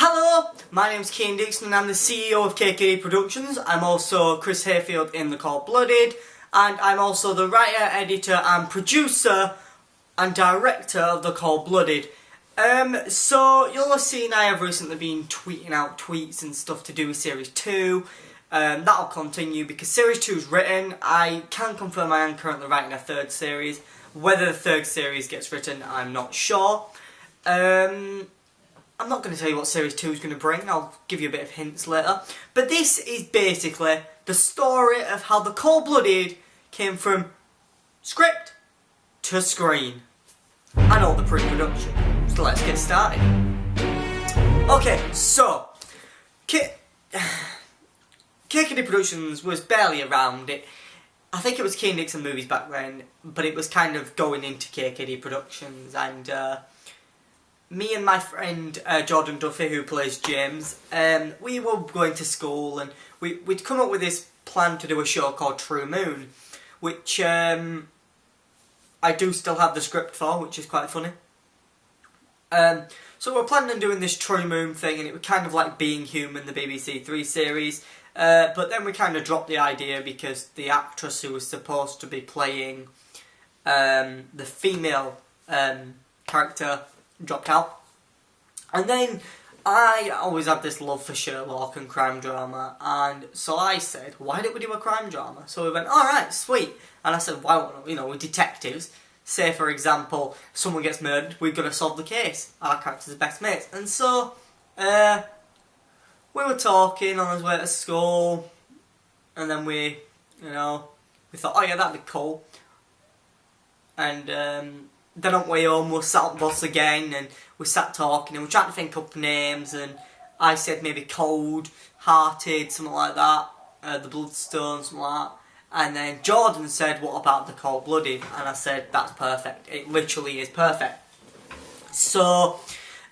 Hello, my name's Kian, Dixon and I'm the CEO of KKD Productions. I'm also Chris Hayfield in The Cold Blooded, and I'm also the writer, editor and producer and director of The Cold Blooded. So you'll have seen I have recently been tweeting out tweets and stuff to do with Series 2. That'll continue because Series 2 is written. I can confirm I am currently writing a third series. Whether the third series gets written, I'm not sure. I'm not going to tell you what Series 2 is going to bring, I'll give you a bit of hints later. But this is basically the story of how The Cold Blooded came from script to screen. And all the pre-production. So let's get started. Okay, so KKD Productions was barely around. I think it was Kian Dixon Movies back then, but it was kind of going into KKD Productions, and me and my friend Jordan Duffy, who plays James, we were going to school and we'd come up with this plan to do a show called True Moon, which I do still have the script for, which is quite funny. So we're planning on doing this True Moon thing, and it was kind of like Being Human, the BBC 3 series, but then we kind of dropped the idea because the actress who was supposed to be playing the female character dropped out. And then I always had this love for Sherlock and crime drama, and so I said, why don't we do a crime drama? So we went, alright, sweet. And I said, why won't we? You know, we're detectives. Say, for example, someone gets murdered, we've got to solve the case. Our characters are best mates. And so, we were talking on our way to school, and then we thought, oh yeah, that'd be cool. And then on the way home, we sat on the bus again, and we sat talking, and we were trying to think up names, and I said maybe Cold, Hearted, something like that, the Bloodstone, something like that. And then Jordan said, what about The Cold Blooded? And I said, that's perfect. It literally is perfect. So,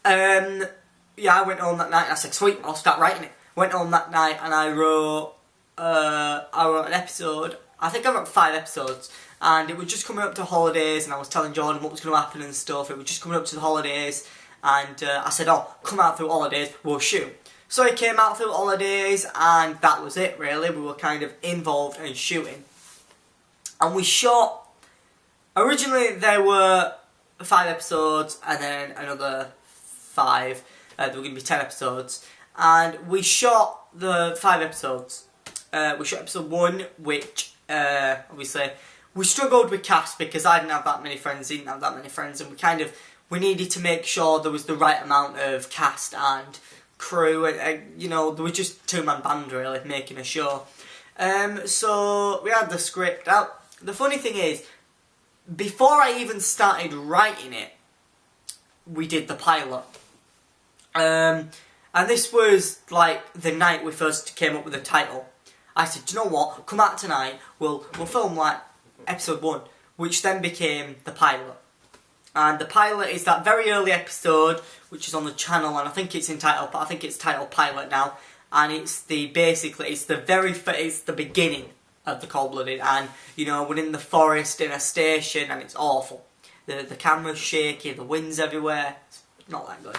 yeah, I went home that night, and I said, sweet, I'll start writing it. Went home that night, and I wrote an episode. I think I wrote 5 episodes. And it was just coming up to holidays, and I was telling Jordan what was going to happen and stuff. It was just coming up to the holidays, and I said, oh, come out through holidays, we'll shoot. So he came out through holidays, and that was it, really. We were kind of involved in shooting. And we shot, originally there were 5 episodes, and then another 5. There were going to be 10 episodes. And we shot the 5 episodes. We shot episode 1, which, obviously, we struggled with cast because I didn't have that many friends, he didn't have that many friends, and we needed to make sure there was the right amount of cast and crew, and you know, there was just 2-man band really making a show. So we had the script out. The funny thing is, before I even started writing it, we did the pilot. And this was like the night we first came up with the title. I said, do you know what, come out tonight, we'll film like episode 1, which then became the pilot. And the pilot is that very early episode, which is on the channel, and I think it's titled Pilot now. And it's the beginning of The Cold Blooded, and you know, we're in the forest in a station, and it's awful. The camera's shaky, the wind's everywhere. It's not that good.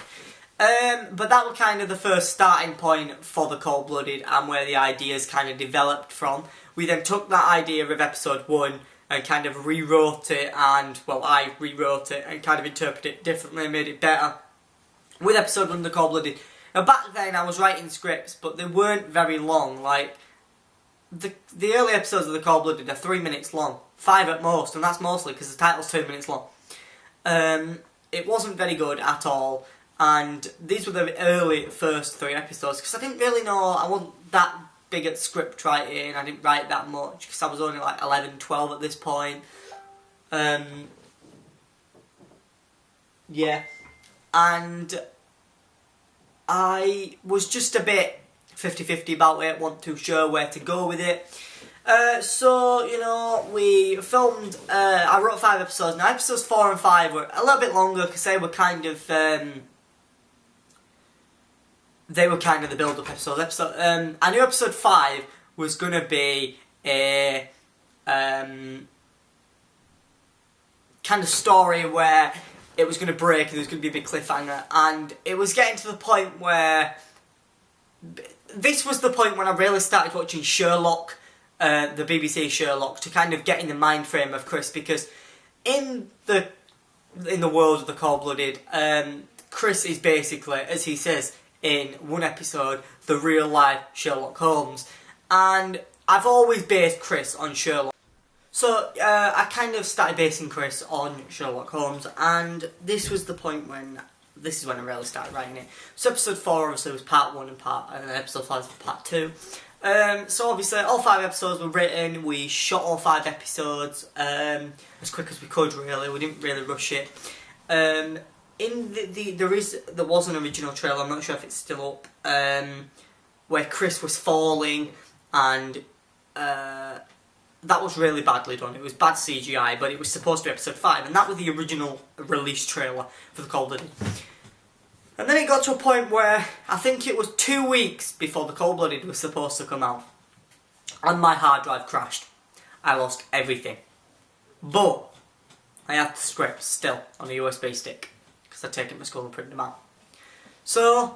But that was kind of the first starting point for The Cold Blooded, and where the ideas kind of developed from. We then took that idea of episode 1 and kind of rewrote it, and, well, I rewrote it and kind of interpreted it differently and made it better with episode 1 of The Cold Blooded. Now, back then I was writing scripts, but they weren't very long. Like, the early episodes of The Cold Blooded are 3 minutes long, 5 at most, and that's mostly because the title's 2 minutes long. It wasn't very good at all, and these were the early first 3 episodes, because I didn't really know, I wasn't that big at script writing, I didn't write that much, because I was only like 11, 12 at this point. Yeah, and I was just a bit 50-50 about it, wasn't too sure where to go with it. So, you know, we filmed, I wrote 5 episodes. Now episodes 4 and 5 were a little bit longer, because they were kind of the build-up episodes. I knew episode 5 was going to be a kind of story where it was going to break and there was going to be a big cliffhanger, and it was getting to the point where this was the point when I really started watching Sherlock, the BBC Sherlock, to kind of get in the mind frame of Chris, because in the world of the Cold-Blooded, Chris is basically, as he says in one episode, the real life Sherlock Holmes, and I've always based Chris on Sherlock. So I kind of started basing Chris on Sherlock Holmes, and this was the point when, this is when I really started writing it. So episode 4 obviously was part 1 and episode 5 was part 2. So obviously all 5 episodes were written, we shot all 5 episodes as quick as we could really, we didn't really rush it. There was an original trailer, I'm not sure if it's still up, where Chris was falling, and that was really badly done. It was bad CGI, but it was supposed to be episode 5, and that was the original release trailer for the Cold-Blooded. And then it got to a point where, I think it was 2 weeks before the Cold-Blooded was supposed to come out, and my hard drive crashed. I lost everything. But I had the scripts still on a USB stick, because I'd taken it to school and printed them out. So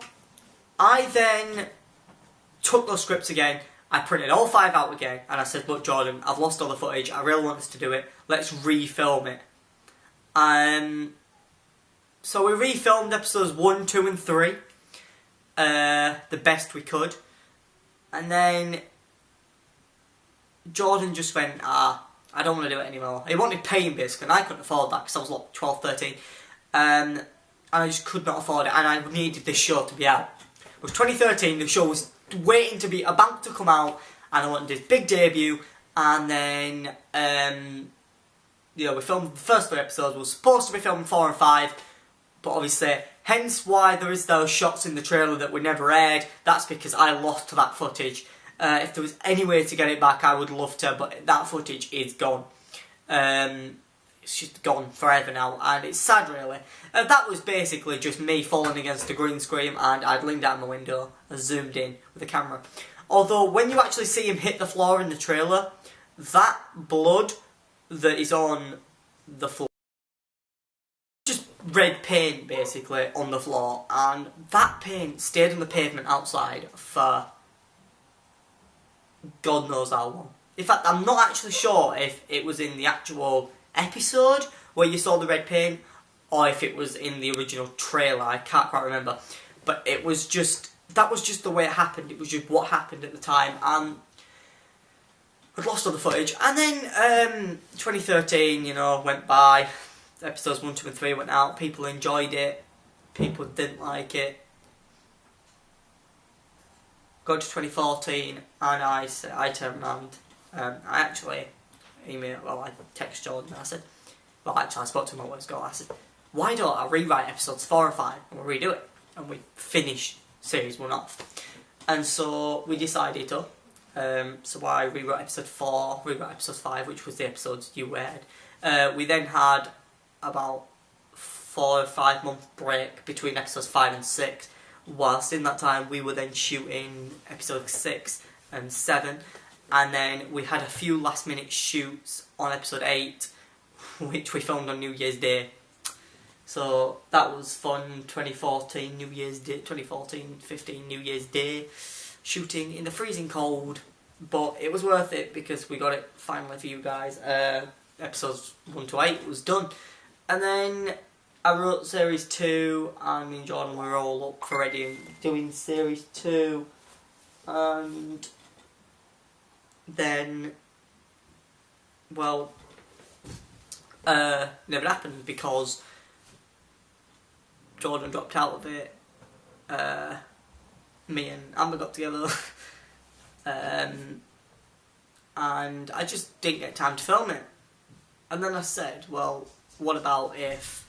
I then took those scripts again, I printed all 5 out again, and I said, look Jordan, I've lost all the footage, I really want us to do it, let's refilm it. So we refilmed episodes 1, 2 and 3, the best we could, and then Jordan just went, I don't want to do it anymore. He wanted paying basically, and I couldn't afford that because I was like 12, 13, and I just could not afford it, and I needed this show to be out. It was 2013, the show was waiting to be about to come out, and I wanted this big debut, and then we filmed the first 3 episodes. We were supposed to be filming 4 and 5, but obviously, hence why there is those shots in the trailer that were never aired. That's because I lost that footage. If there was any way to get it back, I would love to, but that footage is gone. It's just gone forever now, and it's sad really. That was basically just me falling against a green screen, and I'd leaned out my window and zoomed in with the camera. Although when you actually see him hit the floor in the trailer, that blood that is on the floor, just red paint basically on the floor, and that paint stayed on the pavement outside for God knows how long. In fact, I'm not actually sure if it was in the actual episode where you saw the red paint, or if it was in the original trailer. I can't quite remember, but it was just, that was just the way it happened. It was just what happened at the time, and I'd lost all the footage. And then 2013, went by. Episodes 1, 2 and 3 went out. People enjoyed it, people didn't like it. Got to 2014, and I turned around. I actually I texted Jordan and I said, well actually I spoke to him a while ago, I said, why don't I rewrite episodes 4 and 5 and we'll redo it, and we finish series 1 off. And so we decided to, so I rewrote episode 4, rewrote episode 5, which was the episodes you aired. We then had about 4 or 5 month break between episodes 5 and 6, whilst in that time we were then shooting episode 6 and 7. And then we had a few last minute shoots on episode 8, which we filmed on New Year's Day. So that was fun. 2014 New Year's Day, 2014-15 New Year's Day, shooting in the freezing cold. But it was worth it because we got it finally for you guys. Episodes 1 to 8 was done. And then I wrote series 2, and me and Jordan were all up for ready doing series 2. And then, well, never happened because Jordan dropped out of it. Me and Amber got together, and I just didn't get time to film it. And then I said, well, what about if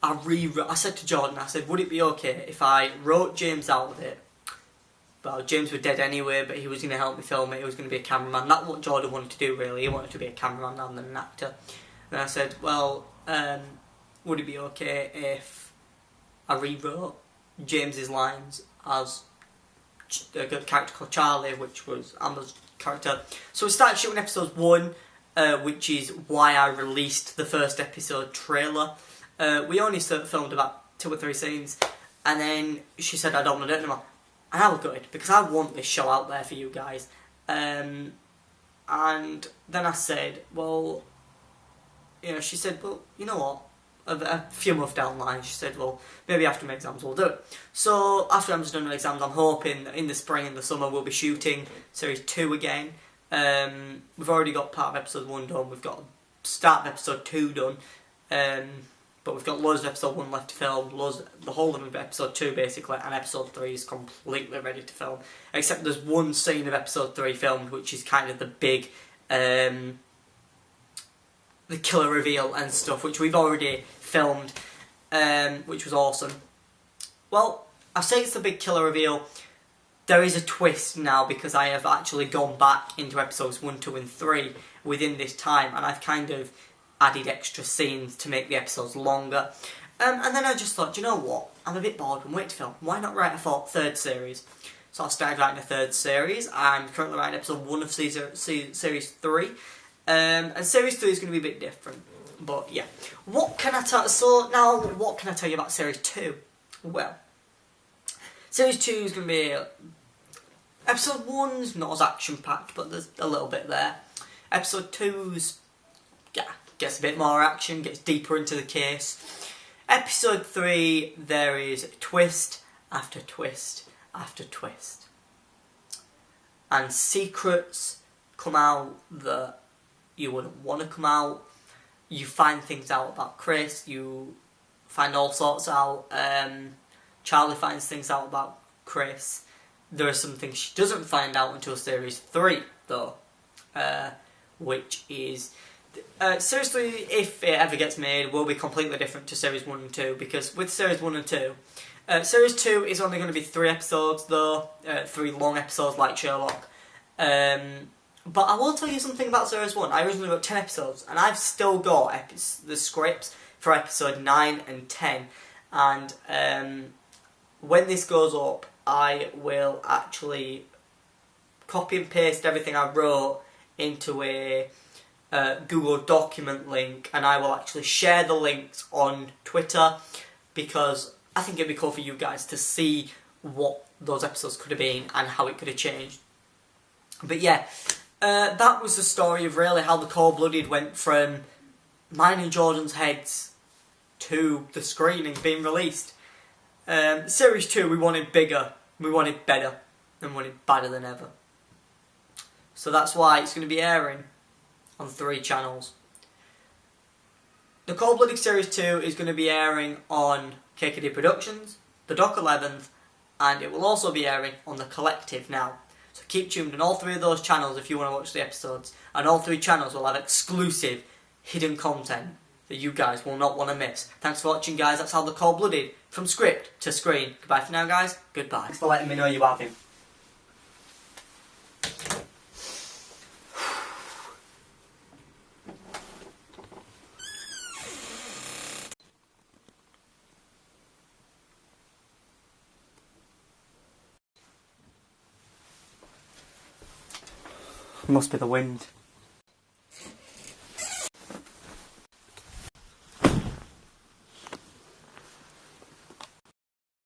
I said to Jordan, I said, would it be okay if I wrote James out of it? Well, James was dead anyway, but he was going to help me film it. He was going to be a cameraman. That's what Jordan wanted to do, really. He wanted to be a cameraman rather than an actor. And I said, well, would it be okay if I rewrote James's lines as a character called Charlie, which was Amber's character? So we started shooting episodes 1, which is why I released the first episode trailer. We only filmed about 2 or 3 scenes, and then she said I don't want to do it anymore. And I was gutted, because I want this show out there for you guys. And then I said, well, you know, she said, well, you know what? A few months down the line, she said, well, maybe after my exams we'll do it. So after I'm done with exams, I'm hoping that in the spring and the summer we'll be shooting series 2 again. We've already got part of episode 1 done. We've got start of episode 2 done. But we've got loads of episode 1 left to film, the whole of episode 2 basically, and episode 3 is completely ready to film. Except there's one scene of episode 3 filmed, which is kind of the big, the killer reveal and stuff, which we've already filmed, which was awesome. Well, I say it's the big killer reveal. There is a twist now, because I have actually gone back into episodes 1, 2 and 3 within this time, and I've kind of added extra scenes to make the episodes longer. And then I just thought, you know what, I'm a bit bored, I'm waiting to film, why not write a 3rd series? So I started writing a 3rd series. I'm currently writing episode 1 of series 3. And series 3 is going to be a bit different. But yeah, what can I tell? So now, what can I tell you about series 2? Well, series 2 is going to be episode 1's not as action packed, but there's a little bit there. Episode 2's gets a bit more action, gets deeper into the case. Episode 3, there is twist after twist after twist, and secrets come out that you wouldn't want to come out. You find things out about Chris, you find all sorts out. Charlie finds things out about Chris. There are some things she doesn't find out until series 3 though, which is series 3, if it ever gets made, will be completely different to series 1 and 2, because with series 1 and 2, series 2 is only going to be 3 episodes though, 3 long episodes like Sherlock. But I will tell you something about series 1. I originally wrote 10 episodes, and I've still got the scripts for episode 9 and 10, and when this goes up, I will actually copy and paste everything I wrote into a Google document link, and I will actually share the links on Twitter, because I think it'd be cool for you guys to see what those episodes could have been and how it could have changed. But yeah, that was the story of really how the Cold-Blooded went from mine and Jordan's heads to the screening being released. Series 2 we wanted bigger, we wanted better, and we wanted badder than ever. So that's why it's going to be airing on 3 channels. The Cold-Blooded Series 2 is going to be airing on KKD Productions, the Doc 11th, and it will also be airing on the Collective now. So keep tuned on all 3 of those channels if you want to watch the episodes, and all 3 channels will have exclusive hidden content that you guys will not want to miss. Thanks for watching, guys. That's how the Cold-Blooded from script to screen. Goodbye for now, guys. Goodbye. Thanks for letting me know you have him. Must be the wind.